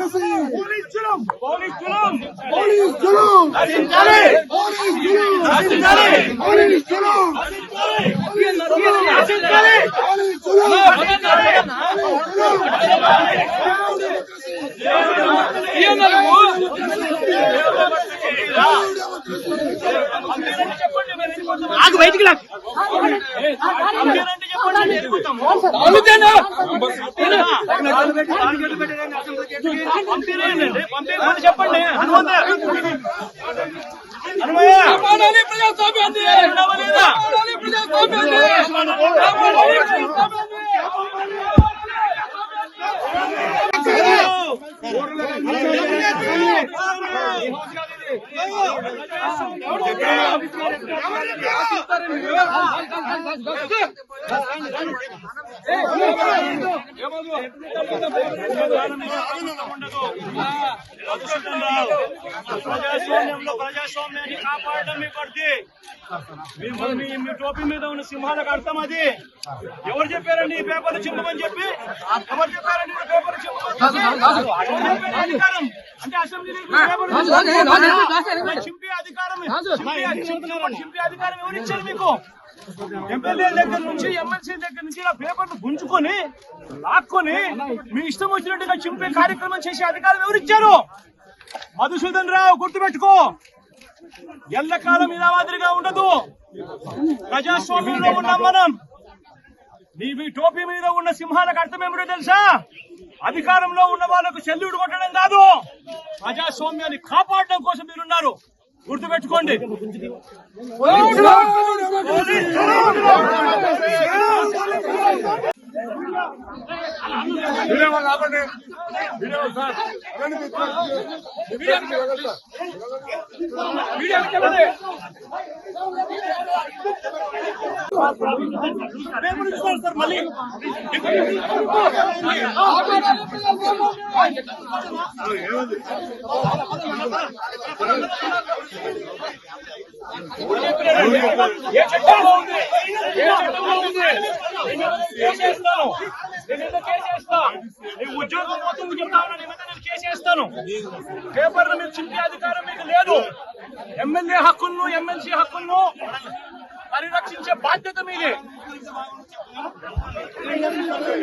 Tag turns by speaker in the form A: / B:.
A: Democracy
B: police జులుం police జులుం
A: police జులుం
B: నశించాలి
A: police జులుం
B: నశించాలి
A: police జులుం
B: నశించాలి
A: పోలీస్ జులుం
B: నాకు బయటికి రా చెప్పండి ప్రజాస్వామ్యాన్ని ప్రజాస్వామ్యాన్ని కాపాడడం మీ పడితే మీ టోపీ మీద ఉన్న సింహాలకు అర్థం అది. ఎవరు చెప్పారండి ఈ పేపర్లు చింపమని చెప్పి? ఎవరు చెప్పారండి ఈ పేపర్లు చింపమని? అధికారం అంటే అసెంబ్లీ చింపే అధికారం చింపే అధికారం ఎవరు ఇచ్చారు మీకు? ఎమ్మెల్యే దగ్గర నుంచి ఎమ్మెల్సీ దగ్గర నుంచి ఇలా పేపర్లు గుంజుకొని లాక్కొని మీ ఇష్టం వచ్చినట్టుగా చింపే కార్యక్రమం చేసే అధికారం ఎవరిచ్చారు? మధుసూదన్ రావు గుర్తుపెట్టుకో, ఎల్లకాలం ఇలా మాదిరిగా ఉండదు. ప్రజాస్వామ్యంలో ఉన్నాం మనం. మీ టోపీ మీద ఉన్న సింహాలకు అర్థం ఏమిటో తెలుసా? అధికారంలో ఉన్న వాళ్ళకు సెల్యూట్ కొట్టడం కాదు, ప్రజాస్వామ్యాన్ని కాపాడడం కోసం మీరున్నారు. గుర్తుపెట్టుకోండి. సార్ మళ్ళీ ఉద్యోగం మొత్తం చెప్తాను, కేసేస్తాను. పేపర్లు మీరు చింపే అధికారం మీకు లేదు. ఎమ్మెల్యే హక్కులను ఎమ్మెల్సీ హక్కులను పరిరక్షించే బాధ్యత మీదే.